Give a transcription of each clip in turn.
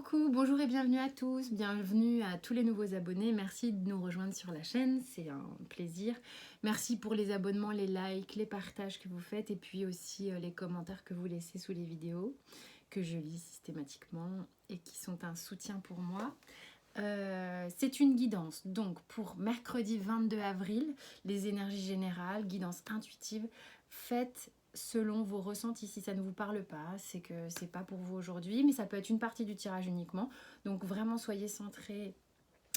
Coucou, bonjour et bienvenue à tous, bienvenue à tous les nouveaux abonnés, merci de nous rejoindre sur la chaîne, c'est un plaisir. Merci pour les abonnements, les likes, les partages que vous faites et puis aussi les commentaires que vous laissez sous les vidéos, que je lis systématiquement et qui sont un soutien pour moi. C'est une guidance, donc pour mercredi 22 avril, les énergies générales, guidance intuitive, faites selon vos ressentis. Si ça ne vous parle pas, c'est que c'est pas pour vous aujourd'hui, mais ça peut être une partie du tirage uniquement. Donc vraiment soyez centrés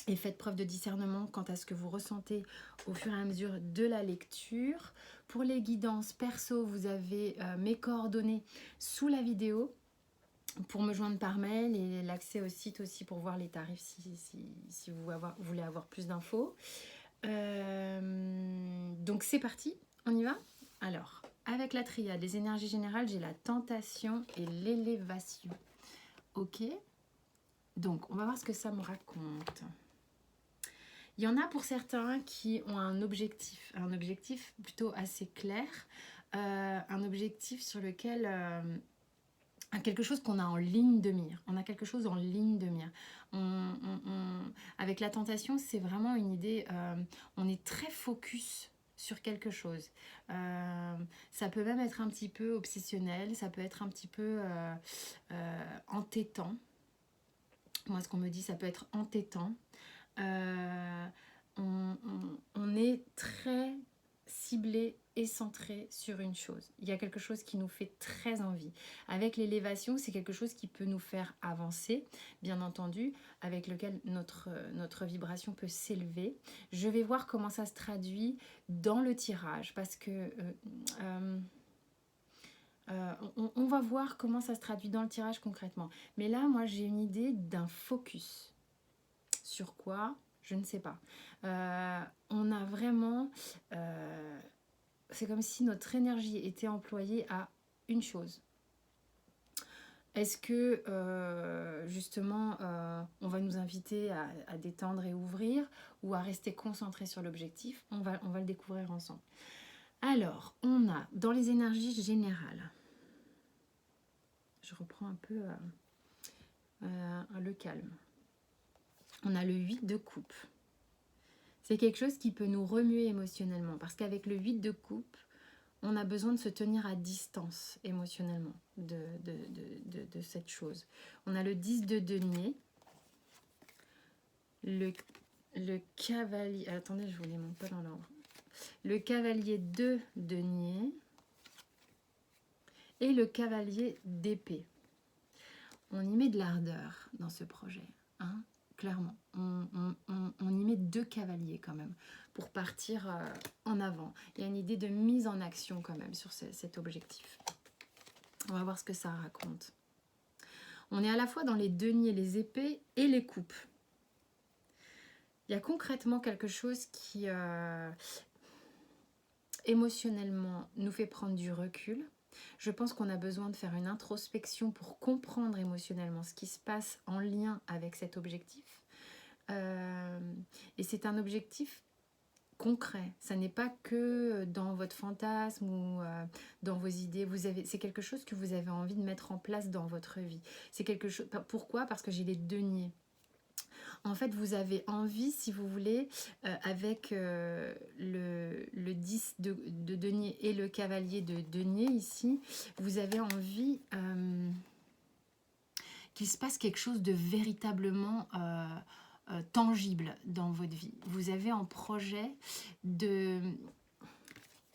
et faites preuve de discernement quant à ce que vous ressentez au fur et à mesure de la lecture. Pour les guidances perso, vous avez mes coordonnées sous la vidéo pour me joindre par mail et l'accès au site aussi pour voir les tarifs si vous voulez avoir plus d'infos. Donc c'est parti, on y va. Alors, avec la triade, les énergies générales, j'ai la tentation et l'élévation. Ok, donc on va voir ce que ça me raconte. Il y en a pour certains qui ont un objectif plutôt assez clair, un objectif sur lequel... quelque chose qu'on a en ligne de mire. On a quelque chose en ligne de mire. Avec la tentation, c'est vraiment une idée, on est très focus sur quelque chose. Ça peut même être un petit peu obsessionnel, ça peut être un petit peu entêtant. Moi, ce qu'on me dit, ça peut être entêtant. On est très ciblé et centré sur une chose. Il y a quelque chose qui nous fait très envie. Avec l'élévation, c'est quelque chose qui peut nous faire avancer, bien entendu, avec lequel notre vibration peut s'élever. Je vais voir comment ça se traduit dans le tirage, parce que on va voir comment ça se traduit dans le tirage concrètement. Mais là, moi, j'ai une idée d'un focus. Sur quoi ? Je ne sais pas. On a vraiment... c'est comme si notre énergie était employée à une chose. Est-ce que, justement, on va nous inviter à détendre et ouvrir ou à rester concentré sur l'objectif ? On va le découvrir ensemble. Alors, on a dans les énergies générales, je reprends un peu le calme. On a le 8 de coupe. C'est quelque chose qui peut nous remuer émotionnellement parce qu'avec le 8 de coupe, on a besoin de se tenir à distance émotionnellement de cette chose. On a le 10 de denier, le cavalier... Attendez, je vous les montre pas dans l'ordre. Le cavalier de denier et le cavalier d'épée. On y met de l'ardeur dans ce projet, hein, clairement. On y met 2 cavaliers quand même pour partir en avant. Il y a une idée de mise en action quand même sur cet objectif. On va voir ce que ça raconte. On est à la fois dans les deniers, les épées et les coupes. Il y a concrètement quelque chose qui émotionnellement nous fait prendre du recul. Je pense qu'on a besoin de faire une introspection pour comprendre émotionnellement ce qui se passe en lien avec cet objectif. Et c'est un objectif concret. Ça n'est pas que dans votre fantasme ou dans vos idées. C'est quelque chose que vous avez envie de mettre en place dans votre vie. C'est quelque chose. Pourquoi ? Parce que j'ai les deniers. En fait, vous avez envie, si vous voulez, avec le 10 de denier et le cavalier de denier ici, vous avez envie qu'il se passe quelque chose de véritablement tangible dans votre vie. Vous avez en projet de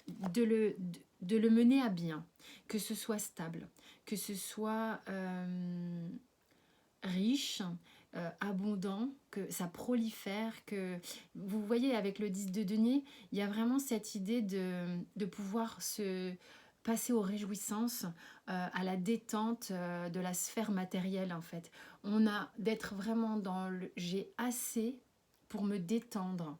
le mener à bien, que ce soit stable, que ce soit riche, abondant, que ça prolifère, que vous voyez avec le 10 de denier, il y a vraiment cette idée de pouvoir se passer aux réjouissances, à la détente de la sphère matérielle en fait. On a d'être vraiment dans le j'ai assez pour me détendre.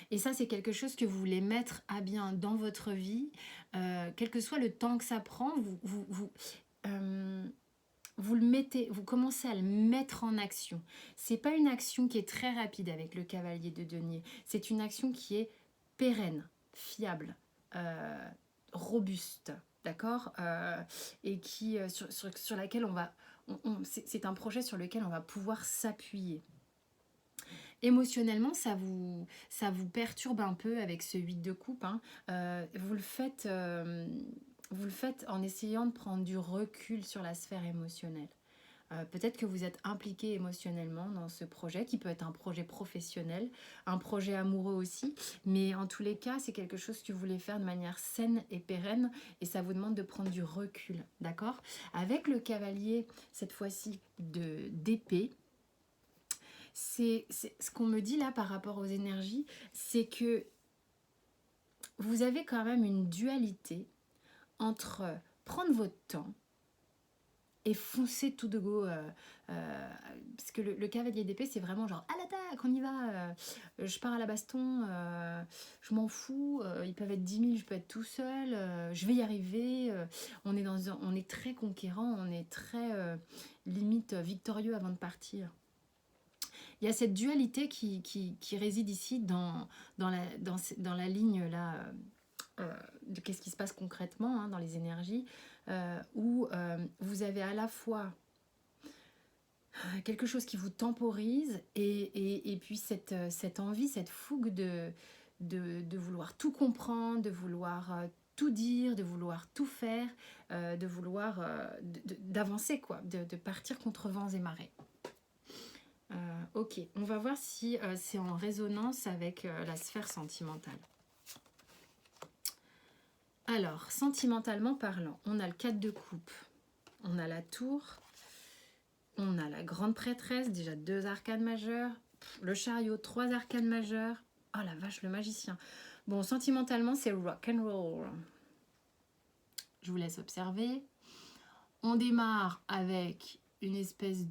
Et ça, c'est quelque chose que vous voulez mettre à bien dans votre vie, quel que soit le temps que ça prend, vous le mettez, vous commencez à le mettre en action. C'est pas une action qui est très rapide avec le cavalier de denier. C'est une action qui est pérenne, fiable, robuste, d'accord, et qui sur laquelle on c'est un projet sur lequel on va pouvoir s'appuyer. Émotionnellement, ça vous perturbe un peu avec ce 8 de coupe, hein. Vous le faites en essayant de prendre du recul sur la sphère émotionnelle. Peut-être que vous êtes impliqué émotionnellement dans ce projet, qui peut être un projet professionnel, un projet amoureux aussi, mais en tous les cas, c'est quelque chose que vous voulez faire de manière saine et pérenne, et ça vous demande de prendre du recul, d'accord? Avec le cavalier, cette fois-ci, d'épée, c'est ce qu'on me dit là par rapport aux énergies, c'est que vous avez quand même une dualité entre prendre votre temps et foncer tout de go, parce que le cavalier d'épée, c'est vraiment genre à l'attaque, on y va, je pars à la baston, je m'en fous, ils peuvent être 10 000, je peux être tout seul, je vais y arriver, on est très conquérant, on est très limite victorieux avant de partir. Il y a cette dualité qui réside ici dans la ligne là, de qu'est-ce qui se passe concrètement, hein, dans les énergies, où vous avez à la fois quelque chose qui vous temporise et puis cette envie, cette fougue de vouloir tout comprendre, de vouloir tout dire, de vouloir tout faire, de vouloir d'avancer, quoi, de partir contre vents et marées. Ok, on va voir si c'est en résonance avec la sphère sentimentale. Alors, sentimentalement parlant, on a le 4 de coupe, on a la tour, on a la grande prêtresse, déjà 2 arcanes majeures, le chariot, 3 arcanes majeures, oh la vache, le magicien. Bon, sentimentalement, c'est rock and roll. Je vous laisse observer. On démarre avec une espèce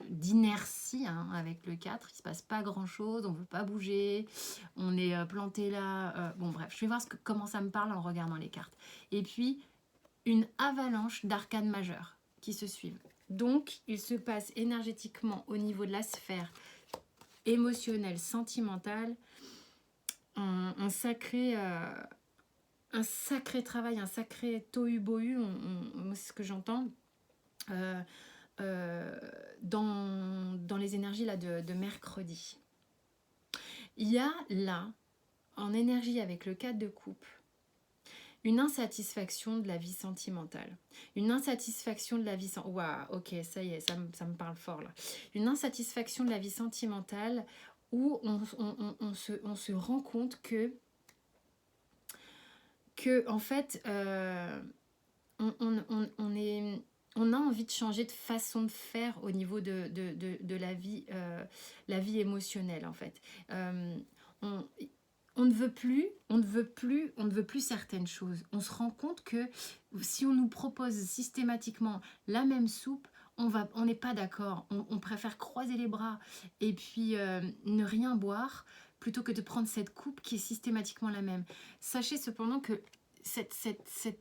d'inertie, hein, avec le 4, il ne se passe pas grand chose, on ne veut pas bouger, on est planté là, bon bref, je vais voir comment ça me parle en regardant les cartes. Et puis une avalanche d'arcanes majeures qui se suivent. Donc il se passe énergétiquement au niveau de la sphère émotionnelle, sentimentale, un sacré travail, un sacré tohu-bohu, c'est ce que j'entends. Dans les énergies là, de mercredi. Il y a là, en énergie avec le 4 de coupe, une insatisfaction de la vie sentimentale. Une insatisfaction de la vie... Waouh, ok, ça y est, ça me parle fort là. Une insatisfaction de la vie sentimentale où on se rend compte que en fait, on a envie de changer de façon de faire au niveau de la vie émotionnelle en fait. On ne veut plus certaines choses. On se rend compte que si on nous propose systématiquement la même soupe, on n'est pas d'accord. On préfère croiser les bras et puis ne rien boire plutôt que de prendre cette coupe qui est systématiquement la même. Sachez cependant que cette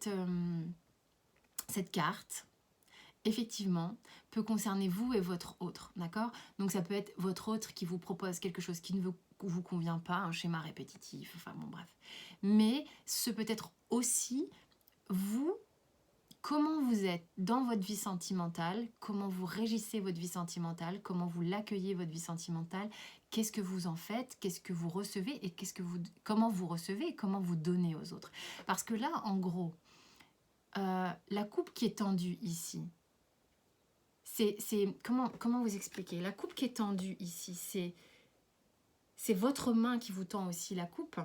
carte, effectivement, peut concerner vous et votre autre, d'accord? Donc ça peut être votre autre qui vous propose quelque chose qui ne vous convient pas, un schéma répétitif, enfin bon bref. Mais ce peut être aussi vous, comment vous êtes dans votre vie sentimentale, comment vous régissez votre vie sentimentale, comment vous l'accueillez votre vie sentimentale, qu'est-ce que vous en faites, qu'est-ce que vous recevez et comment vous recevez et comment vous donnez aux autres. Parce que là, en gros, la coupe qui est tendue ici, comment vous expliquer? La coupe qui est tendue ici, c'est votre main qui vous tend aussi la coupe,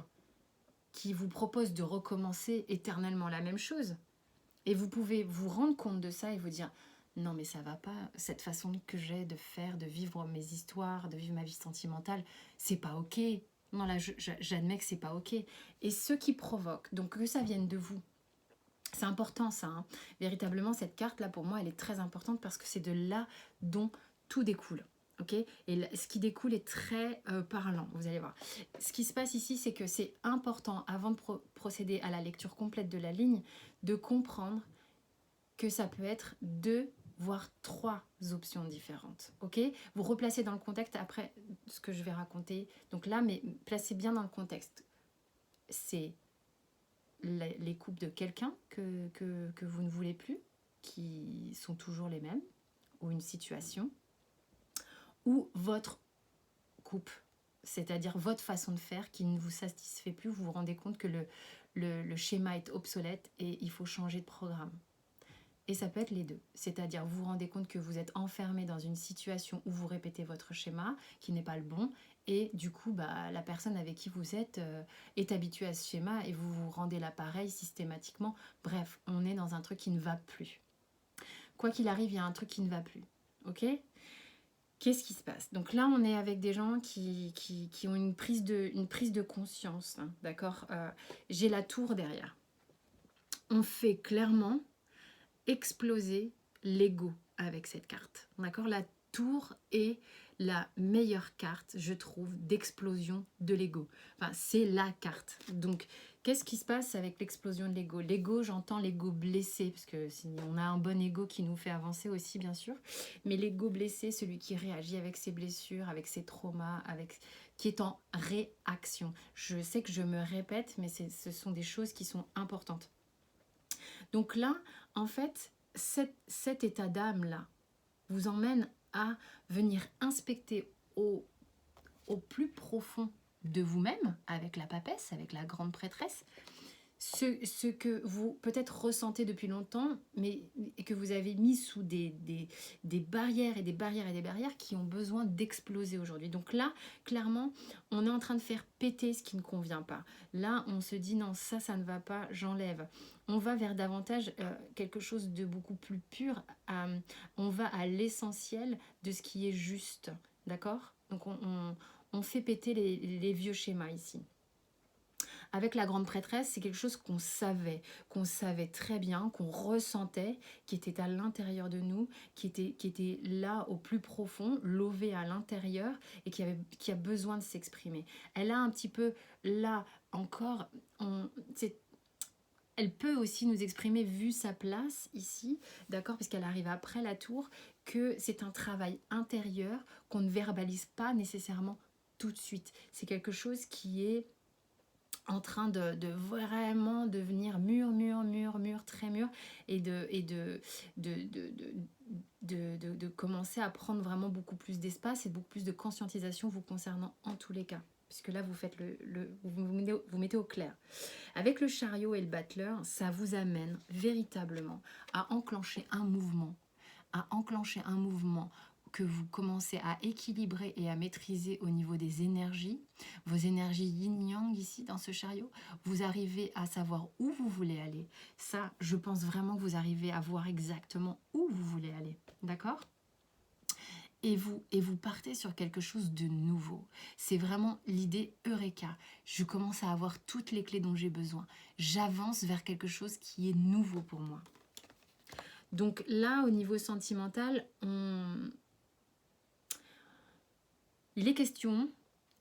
qui vous propose de recommencer éternellement la même chose. Et vous pouvez vous rendre compte de ça et vous dire non mais ça va pas, cette façon que j'ai de faire, de vivre mes histoires, de vivre ma vie sentimentale, c'est pas ok. Non là j'admets que c'est pas ok. Et ce qui provoque, donc que ça vienne de vous, c'est important ça, hein. Véritablement cette carte là pour moi elle est très importante parce que c'est de là dont tout découle. Okay, et ce qui découle est très parlant, vous allez voir. Ce qui se passe ici, c'est que c'est important, avant de procéder à la lecture complète de la ligne, de comprendre que ça peut être 2 voire 3 options différentes. Okay, vous replacez dans le contexte après ce que je vais raconter. Donc là, mais placez bien dans le contexte. C'est les coupes de quelqu'un que vous ne voulez plus. qui sont toujours les mêmes, ou une situation, ou votre coupe, c'est-à-dire votre façon de faire qui ne vous satisfait plus, vous vous rendez compte que le schéma est obsolète et il faut changer de programme. Et ça peut être les deux, c'est-à-dire vous vous rendez compte que vous êtes enfermé dans une situation où vous répétez votre schéma qui n'est pas le bon, et du coup la personne avec qui vous êtes est habituée à ce schéma et vous vous rendez l'appareil systématiquement. Bref, on est dans un truc qui ne va plus. Quoi qu'il arrive, il y a un truc qui ne va plus. Ok ? Qu'est-ce qui se passe? Donc là, on est avec des gens qui ont une prise de conscience, hein, d'accord? J'ai la tour derrière. On fait clairement exploser l'ego avec cette carte, d'accord? La tour est la meilleure carte, je trouve, d'explosion de l'ego. Enfin, c'est la carte. Donc, qu'est-ce qui se passe avec l'explosion de l'ego? L'ego, j'entends l'ego blessé, parce que on a un bon ego qui nous fait avancer aussi, bien sûr. Mais l'ego blessé, celui qui réagit avec ses blessures, avec ses traumas, qui est en réaction. Je sais que je me répète, mais ce sont des choses qui sont importantes. Donc là, en fait, cet état d'âme-là vous emmène à venir inspecter au plus profond de vous-même, avec la papesse, avec la grande prêtresse, ce que vous peut-être ressentez depuis longtemps, mais que vous avez mis sous des barrières et des barrières et des barrières qui ont besoin d'exploser aujourd'hui. Donc là, clairement, on est en train de faire péter ce qui ne convient pas. Là, on se dit non, ça ne va pas, j'enlève. On va vers davantage quelque chose de beaucoup plus pur. On va à l'essentiel de ce qui est juste. D'accord? Donc on fait péter les vieux schémas ici. Avec la grande prêtresse, c'est quelque chose qu'on savait très bien, qu'on ressentait, qui était à l'intérieur de nous, qui était là au plus profond, lové à l'intérieur et qui a besoin de s'exprimer. Elle a un petit peu là encore, elle peut aussi nous exprimer, vu sa place ici, d'accord, parce qu'elle arrive après la tour, que c'est un travail intérieur qu'on ne verbalise pas nécessairement tout de suite. C'est quelque chose qui est en train de vraiment devenir mûr, très mûr, et de commencer à prendre vraiment beaucoup plus d'espace et beaucoup plus de conscientisation vous concernant en tous les cas. Puisque là, vous faites vous mettez au clair. Avec le chariot et le battleur, ça vous amène véritablement à enclencher un mouvement, que vous commencez à équilibrer et à maîtriser au niveau des énergies, vos énergies yin-yang ici dans ce chariot, vous arrivez à savoir où vous voulez aller. Ça, je pense vraiment que vous arrivez à voir exactement où vous voulez aller, d'accord ? Et vous partez sur quelque chose de nouveau. C'est vraiment l'idée Eureka. Je commence à avoir toutes les clés dont j'ai besoin. J'avance vers quelque chose qui est nouveau pour moi. Donc là, au niveau sentimental, il est question,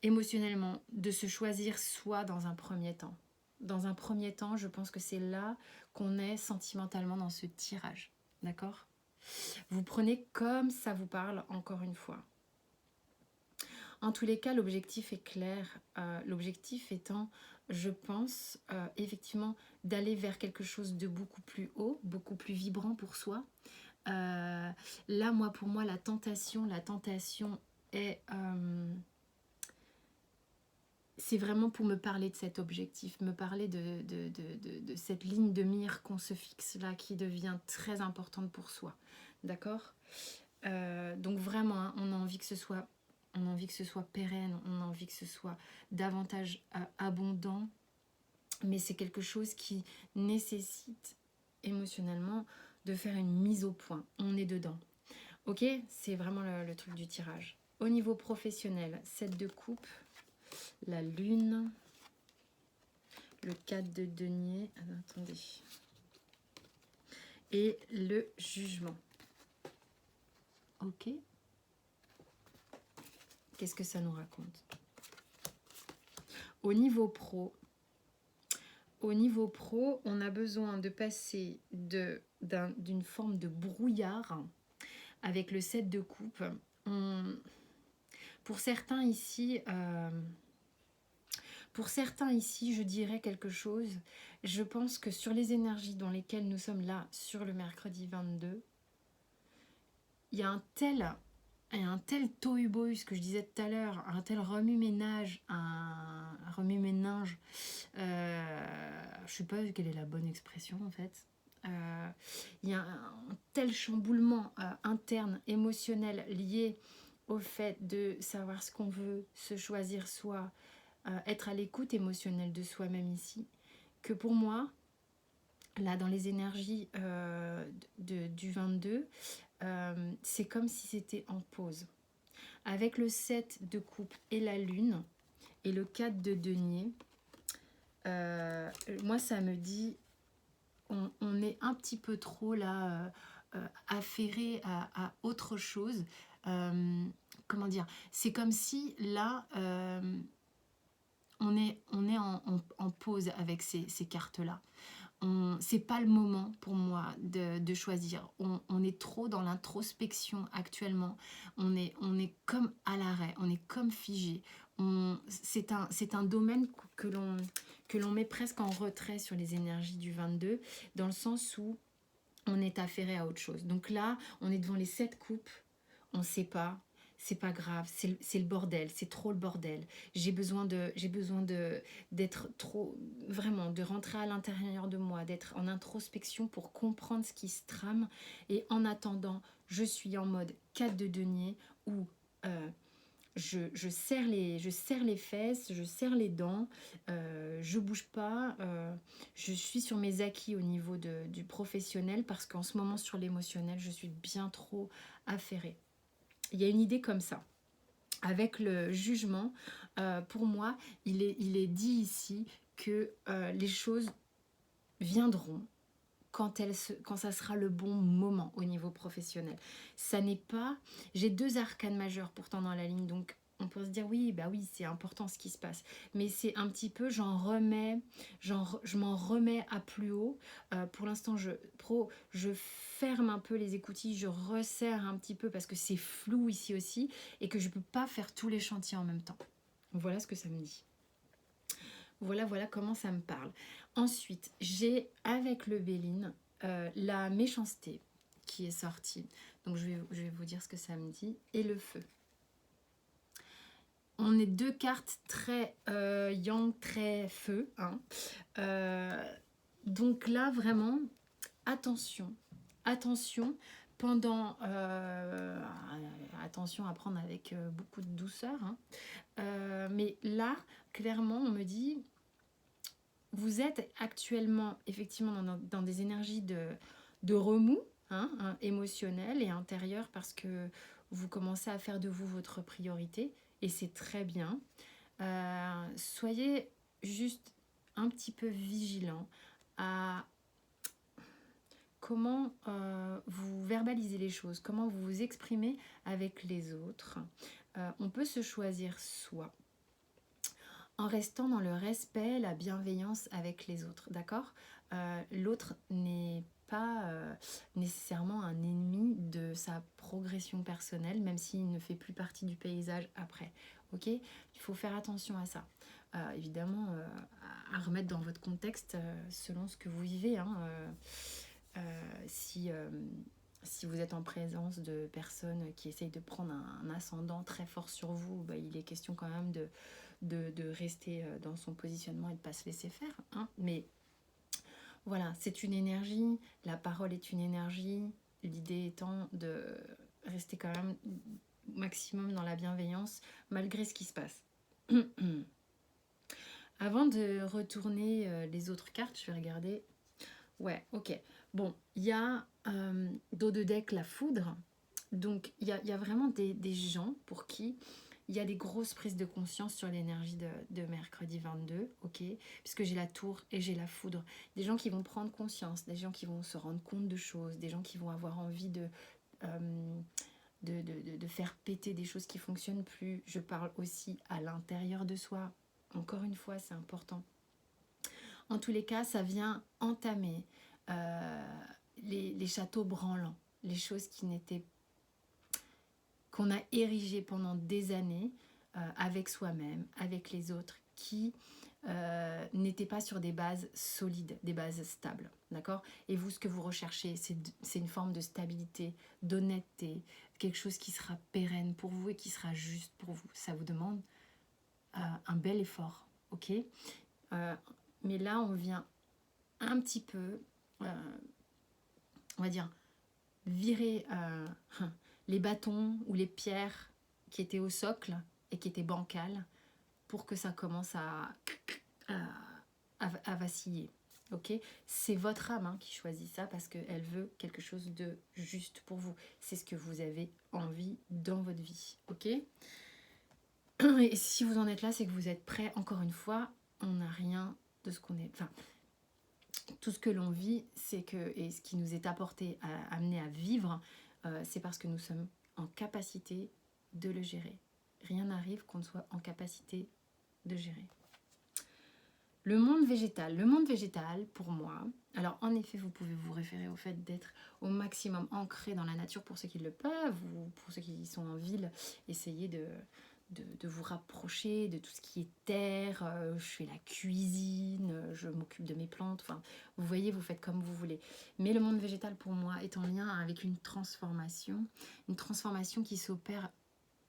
émotionnellement, de se choisir soi dans un premier temps. Dans un premier temps, je pense que c'est là qu'on est sentimentalement dans ce tirage. D'accord ? Vous prenez comme ça vous parle, encore une fois. En tous les cas, l'objectif est clair. L'objectif étant, je pense, effectivement, d'aller vers quelque chose de beaucoup plus haut, beaucoup plus vibrant pour soi. Là, pour moi, la tentation est... c'est vraiment pour me parler de cet objectif, me parler de cette ligne de mire qu'on se fixe là, qui devient très importante pour soi. D'accord ? Donc vraiment, hein, on a envie que ce soit pérenne, on a envie que ce soit davantage abondant, mais c'est quelque chose qui nécessite émotionnellement de faire une mise au point. On est dedans. Ok ? C'est vraiment le truc du tirage. Au niveau professionnel, 7 de coupe, la lune, le 4 de denier, attendez, et le jugement. Ok ? Qu'est-ce que ça nous raconte ? Au niveau pro, on a besoin de passer d'une forme de brouillard avec le 7 de coupe. Pour certains ici, Pour certains ici, je dirais quelque chose. Je pense que sur les énergies dans lesquelles nous sommes là, sur le mercredi 22, il y a un tel tohu-bohu, ce que je disais tout à l'heure, un tel remue-ménage, un remue-ménage, je ne sais pas quelle est la bonne expression en fait. Il y a un tel chamboulement interne, émotionnel, lié au fait de savoir ce qu'on veut, se choisir soi, être à l'écoute émotionnelle de soi-même ici, que pour moi, là dans les énergies du 22, c'est comme si c'était en pause. Avec le 7 de coupe et la lune, et le 4 de denier, moi ça me dit, on est un petit peu trop là, affairé à autre chose. Comment dire, c'est comme si là, on est en pause avec ces cartes-là. C'est pas le moment pour moi de choisir. On est trop dans l'introspection actuellement. On est comme à l'arrêt, on est comme figé. C'est un domaine que l'on met presque en retrait sur les énergies du 22, dans le sens où on est affairé à autre chose. Donc là, on est devant les 7 coupes, on ne sait pas, c'est pas grave, c'est le bordel, c'est trop le bordel. J'ai besoin d'être trop, vraiment, de rentrer à l'intérieur de moi, d'être en introspection pour comprendre ce qui se trame. Et en attendant, je suis en mode 4 de denier où je serre les fesses, je serre les dents, je bouge pas, je suis sur mes acquis au niveau du professionnel, parce qu'en ce moment sur l'émotionnel, je suis bien trop affairée. Il y a une idée comme ça. Avec le jugement, pour moi, il est dit ici que les choses viendront quand ça sera le bon moment au niveau professionnel. Ça n'est pas... J'ai 2 arcanes majeures pourtant dans la ligne, donc on peut se dire oui, bah oui, c'est important ce qui se passe. Mais c'est un petit peu, je m'en remets à plus haut. Pour l'instant, je ferme un peu les écoutilles, je resserre un petit peu parce que c'est flou ici aussi et que je ne peux pas faire tous les chantiers en même temps. Voilà ce que ça me dit. Voilà comment ça me parle. Ensuite, j'ai avec le Béline la méchanceté qui est sortie. Donc je vais vous dire ce que ça me dit. Et le feu. On est 2 cartes très yang, très feu. Hein. Donc là, vraiment, attention. Attention. Attention à prendre avec beaucoup de douceur. Hein. Mais là, clairement, on me dit... Vous êtes actuellement effectivement dans des énergies de remous, hein, émotionnel et intérieur, parce que vous commencez à faire de vous votre priorité et c'est très bien. Soyez juste un petit peu vigilant à comment vous verbalisez les choses, comment vous vous exprimez avec les autres. On peut se choisir soi, en restant dans le respect, la bienveillance avec les autres, d'accord ? L'autre n'est pas nécessairement un ennemi de sa progression personnelle, même s'il ne fait plus partie du paysage après, ok ? Il faut faire attention à ça. Évidemment, à remettre dans votre contexte selon ce que vous vivez, hein, si vous êtes en présence de personnes qui essayent de prendre un ascendant très fort sur vous, bah, il est question quand même de rester dans son positionnement et de ne pas se laisser faire. Hein. Mais voilà, c'est une énergie, la parole est une énergie, l'idée étant de rester quand même maximum dans la bienveillance malgré ce qui se passe. Avant de retourner les autres cartes, je vais regarder. Ouais, ok. Bon, il y a dos de deck la foudre. Donc, il y a vraiment des gens pour qui il y a des grosses prises de conscience sur l'énergie de mercredi 22, ok, puisque j'ai la tour et j'ai la foudre. Des gens qui vont prendre conscience, des gens qui vont se rendre compte de choses, des gens qui vont avoir envie de faire péter des choses qui ne fonctionnent plus. Je parle aussi à l'intérieur de soi. Encore une fois, c'est important. En tous les cas, ça vient entamer les châteaux branlants, les choses qu'on a érigées pendant des années avec soi-même, avec les autres, qui n'étaient pas sur des bases solides, des bases stables, d'accord? Et vous, ce que vous recherchez, c'est une forme de stabilité, d'honnêteté, quelque chose qui sera pérenne pour vous et qui sera juste pour vous. Ça vous demande un bel effort, ok? Mais là, on vient un petit peu, on va dire, virer les bâtons ou les pierres qui étaient au socle et qui étaient bancales pour que ça commence à vaciller. Ok, c'est votre âme qui choisit ça parce qu'elle veut quelque chose de juste pour vous. C'est ce que vous avez envie dans votre vie. Ok, et si vous en êtes là, c'est que vous êtes prêt. Encore une fois, on n'a rien de ce qu'on est. Enfin, tout ce que l'on vit, c'est que, et ce qui nous est apporté, amené à vivre, c'est parce que nous sommes en capacité de le gérer. Rien n'arrive qu'on ne soit en capacité de gérer. Le monde végétal, pour moi, alors en effet, vous pouvez vous référer au fait d'être au maximum ancré dans la nature pour ceux qui le peuvent, ou pour ceux qui sont en ville, essayez de vous rapprocher de tout ce qui est terre, je fais la cuisine, je m'occupe de mes plantes, enfin, vous voyez, vous faites comme vous voulez. Mais le monde végétal, pour moi, est en lien avec une transformation qui s'opère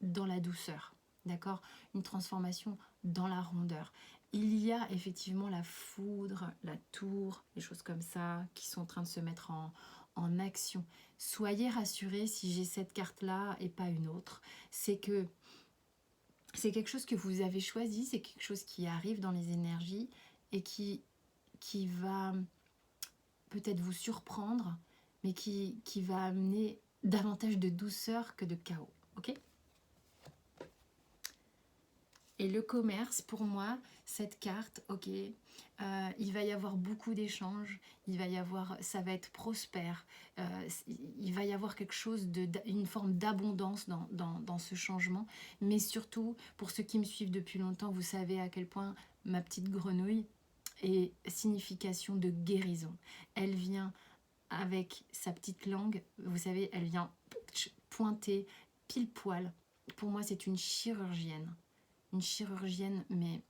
dans la douceur, d'accord? Une transformation dans la rondeur. Il y a effectivement la foudre, la tour, des choses comme ça qui sont en train de se mettre en action. Soyez rassurés si j'ai cette carte-là et pas une autre. C'est que c'est quelque chose que vous avez choisi, c'est quelque chose qui arrive dans les énergies et qui va peut-être vous surprendre, mais qui va amener davantage de douceur que de chaos. Ok ? Et le commerce, pour moi, cette carte, ok, il va y avoir beaucoup d'échanges, ça va être prospère, il va y avoir quelque chose, une forme d'abondance dans ce changement. Mais surtout, pour ceux qui me suivent depuis longtemps, vous savez à quel point ma petite grenouille est signification de guérison. Elle vient avec sa petite langue, vous savez, elle vient pointer pile poil. Pour moi, c'est une chirurgienne, mais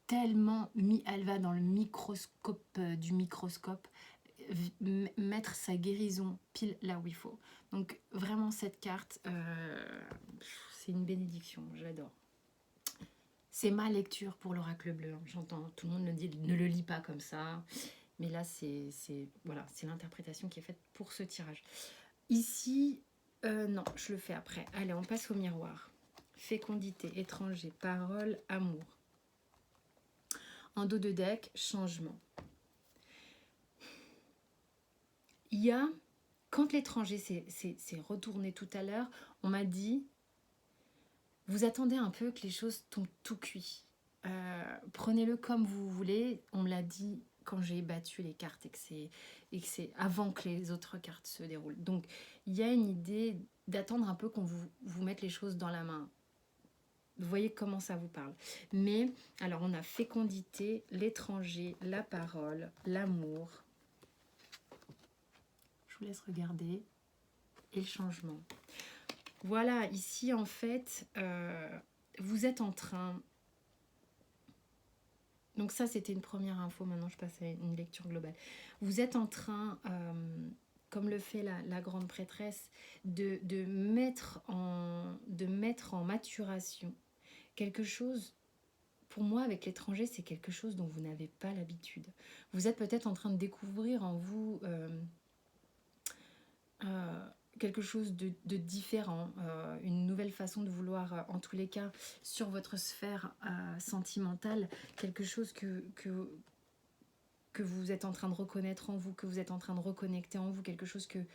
tellement elle va dans le microscope du microscope, mettre sa guérison pile là où il faut. Donc vraiment cette carte, c'est une bénédiction, j'adore. C'est ma lecture pour l'oracle bleu, j'entends, tout le monde me dit ne le lis pas comme ça, mais là c'est l'interprétation qui est faite pour ce tirage. Ici, non, je le fais après. Allez, on passe au miroir. Fécondité, étranger, parole, amour. En dos de deck, changement. Il y a, quand l'étranger s'est retourné tout à l'heure, on m'a dit, vous attendez un peu que les choses tombent tout cuit. Prenez-le comme vous voulez. On me l'a dit quand j'ai battu les cartes et que c'est avant que les autres cartes se déroulent. Donc, il y a une idée d'attendre un peu qu'on vous mette les choses dans la main. Vous voyez comment ça vous parle. Mais, alors on a fécondité, l'étranger, la parole, l'amour. Je vous laisse regarder. Et le changement. Voilà, ici en fait, vous êtes en train... Donc ça, c'était une première info. Maintenant, je passe à une lecture globale. Vous êtes en train... comme le fait la grande prêtresse, de mettre en maturation quelque chose. Pour moi, avec l'étranger, c'est quelque chose dont vous n'avez pas l'habitude. Vous êtes peut-être en train de découvrir en vous quelque chose de différent, une nouvelle façon de vouloir, en tous les cas, sur votre sphère sentimentale, quelque chose que vous êtes en train de reconnaître en vous, que vous êtes en train de reconnecter en vous, quelque chose que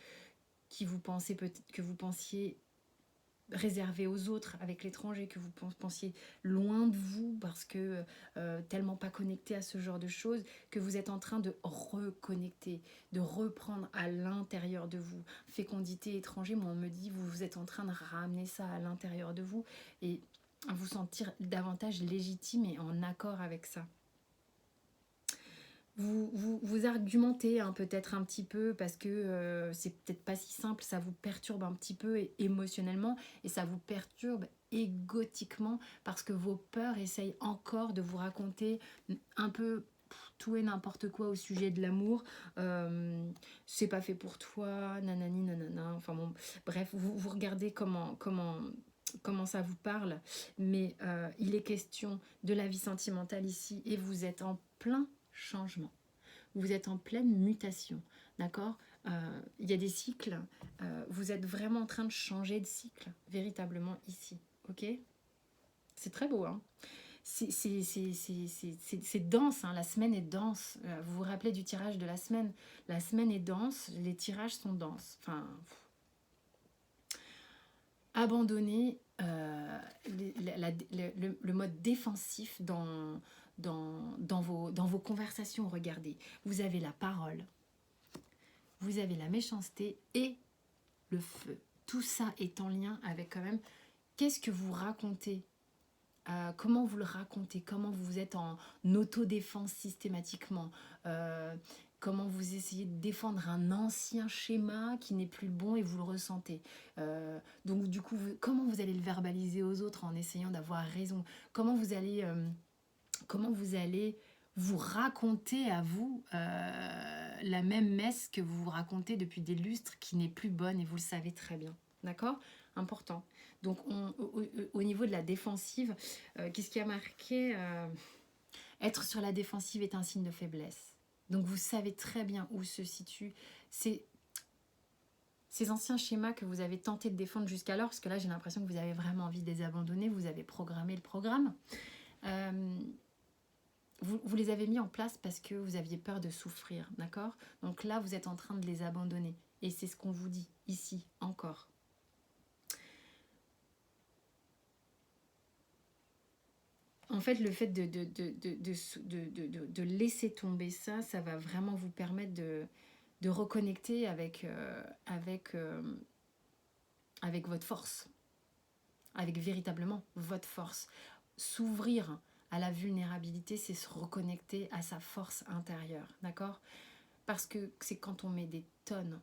vous pensiez réservé aux autres avec l'étranger, que vous pensiez loin de vous parce que tellement pas connecté à ce genre de choses, que vous êtes en train de reconnecter, de reprendre à l'intérieur de vous. Fécondité étranger, moi on me dit vous êtes en train de ramener ça à l'intérieur de vous et vous sentir davantage légitime et en accord avec ça. Vous argumentez peut-être un petit peu parce que c'est peut-être pas si simple, ça vous perturbe un petit peu émotionnellement et ça vous perturbe égotiquement parce que vos peurs essayent encore de vous raconter un peu tout et n'importe quoi au sujet de l'amour. C'est pas fait pour toi, nanani nanana. Enfin bon, bref, vous regardez comment ça vous parle, mais il est question de la vie sentimentale ici et vous êtes en plein changement. Vous êtes en pleine mutation, d'accord? Il y a des cycles, vous êtes vraiment en train de changer de cycle, véritablement ici, ok? C'est très beau, hein? C'est dense, hein? La semaine est dense. Vous vous rappelez du tirage de la semaine? La semaine est dense, les tirages sont denses. Enfin, abandonner le mode défensif dans vos conversations. Regardez, vous avez la parole, vous avez la méchanceté et le feu. Tout ça est en lien avec quand même qu'est-ce que vous racontez, comment vous le racontez, comment vous êtes en autodéfense systématiquement, comment vous essayez de défendre un ancien schéma qui n'est plus le bon et vous le ressentez. Donc du coup, comment vous allez le verbaliser aux autres en essayant d'avoir raison, comment vous allez vous raconter à vous la même messe que vous vous racontez depuis des lustres qui n'est plus bonne et vous le savez très bien. D'accord? Important. Donc au niveau de la défensive, qu'est-ce qui a marqué être sur la défensive est un signe de faiblesse. Donc vous savez très bien où se situent ces anciens schémas que vous avez tenté de défendre jusqu'alors, parce que là j'ai l'impression que vous avez vraiment envie de les abandonner, vous avez programmé le programme. Vous les avez mis en place parce que vous aviez peur de souffrir, d'accord? Donc là, vous êtes en train de les abandonner. Et c'est ce qu'on vous dit ici, encore. En fait, le fait de laisser tomber ça, ça va vraiment vous permettre de reconnecter avec votre force. Avec véritablement votre force. S'ouvrir à la vulnérabilité, c'est se reconnecter à sa force intérieure, d'accord? Parce que c'est quand on met des tonnes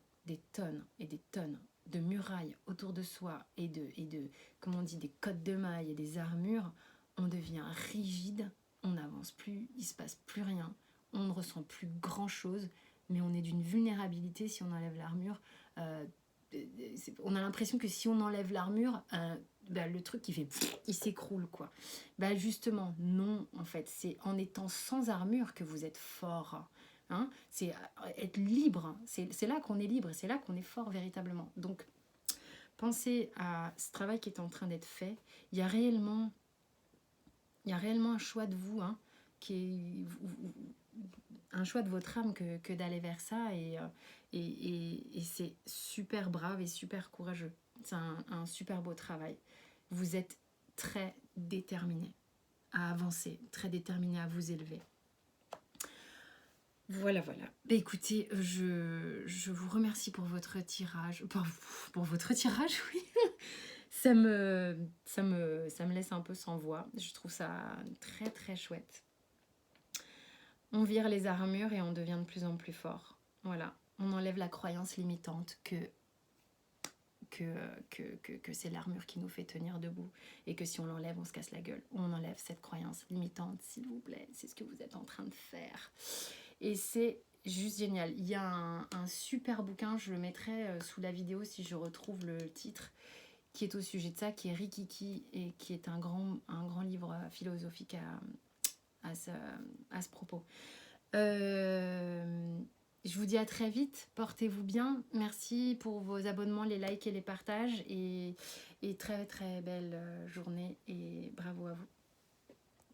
et des tonnes de murailles autour de soi et de comment on dit, des cottes de mailles et des armures, on devient rigide, on n'avance plus, il ne se passe plus rien, on ne ressent plus grand chose, mais on est d'une vulnérabilité si on enlève l'armure. On a l'impression que si on enlève l'armure, le truc il s'écroule quoi. Justement non, en fait c'est en étant sans armure que vous êtes fort, hein. C'est être libre, c'est là qu'on est libre, c'est là qu'on est fort véritablement. Donc pensez à ce travail qui est en train d'être fait. Il y a réellement un choix de vous, hein, qui est un choix de votre âme que d'aller vers ça et c'est super brave et super courageux. C'est un super beau travail. Vous êtes très déterminé à avancer, très déterminé à vous élever. Voilà. Écoutez, je vous remercie pour votre tirage. Pour votre tirage, oui. Ça me laisse un peu sans voix. Je trouve ça très très chouette. On vire les armures et on devient de plus en plus fort. Voilà. On enlève la croyance limitante que c'est l'armure qui nous fait tenir debout et que si on l'enlève, on se casse la gueule. On enlève cette croyance limitante, s'il vous plaît. C'est ce que vous êtes en train de faire. Et c'est juste génial. Il y a un super bouquin, je le mettrai sous la vidéo si je retrouve le titre, qui est au sujet de ça, qui est Rikiki et qui est un grand livre philosophique à ce propos. Je vous dis à très vite, portez-vous bien, merci pour vos abonnements, les likes et les partages et très très belle journée et bravo à vous.